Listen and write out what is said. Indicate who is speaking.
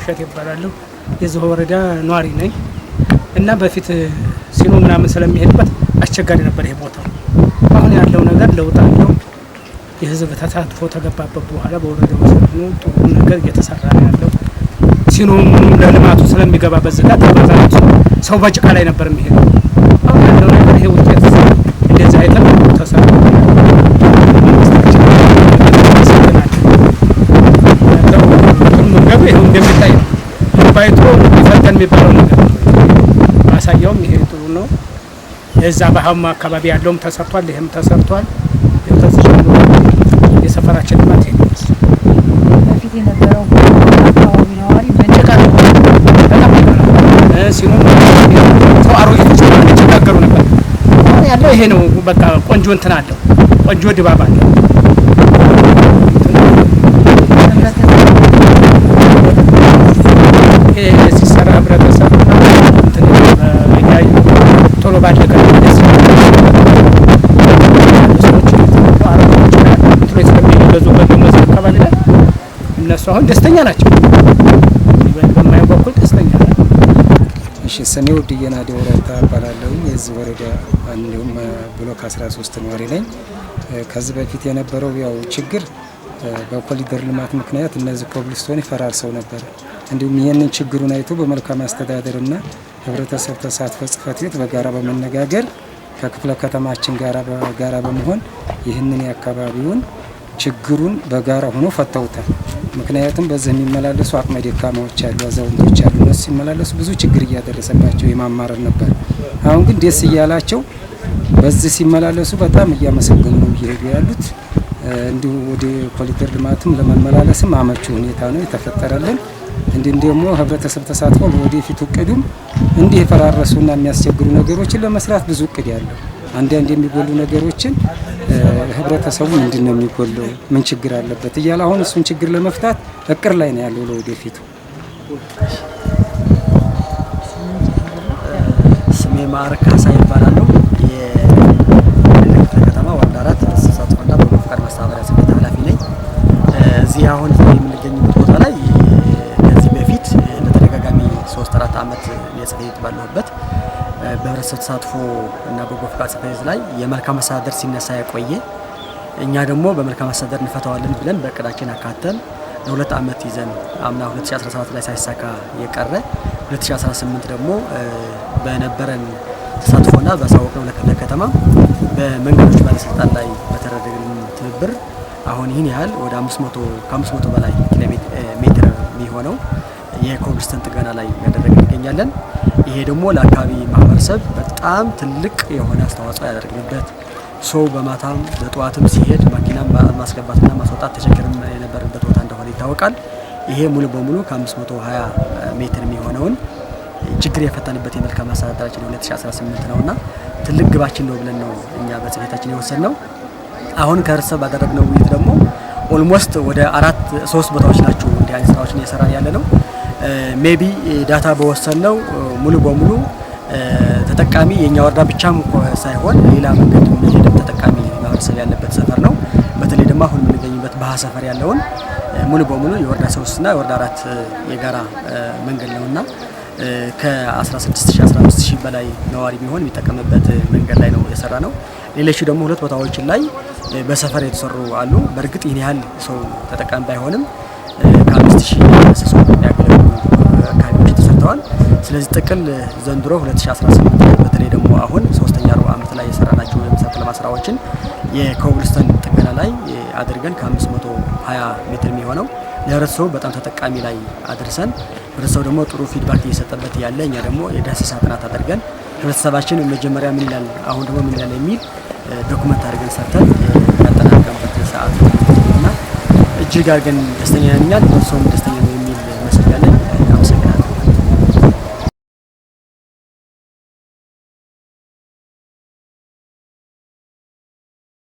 Speaker 1: ውሸት ይባላል የዚህ ወረዳ ኗሪ ነኝ እና በፊት ሲኖ ምናምን ስለሚሄድበት አስቸጋሪ ነበር ይሄ ቦታ አሁን ያለው ነገር ለውጥ አለው የህዝብ ተሳትፎ ተገባበት በኋላ በወረዳው ነው ጥሩ ነገር እየተሰራ ነው ያለው ሲኖ ለልማቱ ስለሚገባ በዝጋ ተባዛቱ ሰው በጭቃ ላይ ነበር የሚሄደው አሁን ያለው ነገር ይሄ ውጤት እንደዛ አይተን ተሰራ መንገዱ ይሄው እንደሚታይ ባይቶ ይፈተን የሚባለው ነገር ማሳያውም ይሄ ጥሩ ነው የዛ በሃማ አካባቢ ያለውም ተሰርቷል ይሄም ተሰርቷል የሰፈራችን ልማት ይሄስ
Speaker 2: በፊት የነበረው አካባቢ ነዋሪ በጭቃ
Speaker 1: ሲኖ ሰው አሮጊቶች ተቸጋገሩ ነበር ያለው ይሄ ነው በቃ ቆንጆ እንትን አለው ቆንጆ ድባብ አለው ሲሰራ ህብረተሰብ እንትን በያይ ቶሎ ባለቀ ደስ እነሱ አሁን ደስተኛ ናቸው በማየው በኩል ደስተኛ ናቸው
Speaker 3: እሺ ሰኔው ዲየና ደወራታ ባላለው የዚህ ወረዳ አንዱም ብሎክ 13 ነዋሪ ነኝ ከዚህ በፊት የነበረው ያው ችግር በኮሊደር ልማት ምክንያት እነዚህ ኮብልስቶን ይፈራርሰው ነበር እንዲሁም ይሄንን ችግሩን አይቶ በመልካም አስተዳደርና ህብረተሰብ ተሳትፎ ጽፈት ቤት በጋራ በመነጋገር ከክፍለ ከተማችን ጋራ በመሆን ይህንን ያካባቢውን ችግሩን በጋራ ሆኖ ፈተውታል ምክንያቱም በዚህ የሚመላለሱ አቅመ ደካማዎች አሉ አዛውንቶች አሉ እነሱ ሲመላለሱ ብዙ ችግር እያደረሰባቸው የማማረር ነበር አሁን ግን ደስ እያላቸው በዚህ ሲመላለሱ በጣም እያመሰገኑ ነው ይሄዱ ያሉት እንዲሁ ወደ ኮሊደር ልማትም ለመመላለስም አመቺ ሁኔታ ነው የተፈጠረልን እንዲሁም ደግሞ ህብረተሰብ ተሳትፎ ወደፊት እቅዱም እንዲህ የፈራረሱና የሚያስቸግሩ ነገሮችን ለመስራት ብዙ እቅድ ያለው አንዳንድ የሚጎሉ ነገሮችን ህብረተሰቡ ምንድነው የሚጎለው ምን ችግር አለበት እያለ አሁን እሱን ችግር ለመፍታት እቅር ላይ ነው ያለው ለወደፊቱ
Speaker 4: ስሜ ማርካሳ ይባላል የክፍለ ከተማ ወረዳ 4 ተሳትፎና በፍቃድ ማስተባበሪያ ጽሕፈት ቤት ኃላፊ ነኝ እዚህ አሁን የምንገኝበት ቦታ ላይ ከዚህ በፊት ለተደጋጋሚ 3-4 አመት የጽሕፈት ቤት ባለሁበት በህብረተሰብ ተሳትፎ እና በጎ ፍቃድ ጽሕፈት ቤት ላይ የመልካም አስተዳደር ሲነሳ የቆየ እኛ ደግሞ በመልካም አስተዳደር እንፈታዋለን ብለን በእቅዳችን አካተን ለሁለት አመት ይዘን አምና 2017 ላይ ሳይሳካ የቀረ 2018 ደግሞ በነበረን ተሳትፎና በሳውቀው ለክፍለ ከተማ በመንገዶች ባለስልጣን ላይ በተደረገልን ትብብር አሁን ይህን ያህል ወደ 500 በላይ ሜትር የሚሆነው የኮብልስቶን ጥገና ላይ ያደረግን እንገኛለን ይሄ ደግሞ ለአካባቢ ማህበረሰብ በጣም ትልቅ የሆነ አስተዋጽኦ ያደረግንበት ሰው በማታም በጠዋትም ሲሄድ መኪናም ማስገባትና ማስወጣት ተቸግረን የነበረበት ቦታ እንደሆነ ይታወቃል ይሄ ሙሉ በሙሉ ከ520 ሜትር የሚሆነውን ችግር የፈታንበት የመልካም አስተዳደራችን 2018 ነውና ትልቅ ግባችን ነው ብለን ነው እኛ በጽሕፈት ቤታችን የወሰንነው አሁን ከህብረተሰብ ባደረግነው ውይይት ደግሞ ኦልሞስት ወደ 3 ቦታዎች ናቸው እንዲህ አይነት ስራዎችን እየሰራን ያለ ነው ሜቢ ዳታ በወሰንነው ሙሉ በሙሉ ተጠቃሚ የኛ ወረዳ ብቻም ሳይሆን ሌላ መንገድ የሚሄድም ተጠቃሚ ማህበረሰብ ያለበት ሰፈር ነው በተለይ ደግሞ አሁን የምንገኝበት ባህ ሰፈር ያለውን ሙሉ በሙሉ የወረዳ 3 እና የወረዳ 4 የጋራ መንገድ ነውና ከ16000-15000 በላይ ነዋሪ ቢሆን የሚጠቀምበት መንገድ ላይ ነው የሰራ ነው ሌሎች ደግሞ ሁለት ቦታዎችን ላይ በሰፈር የተሰሩ አሉ በእርግጥ ይሄን ያህል ሰው ተጠቃሚ ባይሆንም ከ5000 ሰው የሚያገለግሉ አካባቢዎች ተሰርተዋል ስለዚህ ጥቅል ዘንድሮ 2018 በተለይ ደግሞ አሁን 3ኛ ሩብ ዓመት ላይ የሰራናቸው የመሰረተ ልማት ስራዎችን የኮብልስቶን ጥገና ላይ አድርገን ከ520 ሜትር የሚሆነው ለህብረተሰቡ በጣም ተጠቃሚ ላይ አድርሰን ህብረተሰቡ ደግሞ ጥሩ ፊድባክ እየሰጠበት ያለ እኛ ደግሞ የዳሰሳ ጥናት አድርገን ህብረተሰባችን መጀመሪያ ምን ይላል አሁን ደግሞ ምን ይላል የሚል ዶክመንት አድርገን ሰርተን ያጠናቀምበት ሰዓት ነውና እጅግ አድርገን ደስተኛ ነን እኛም ሰውም ደስተኛ ነው የሚል መስል ያለን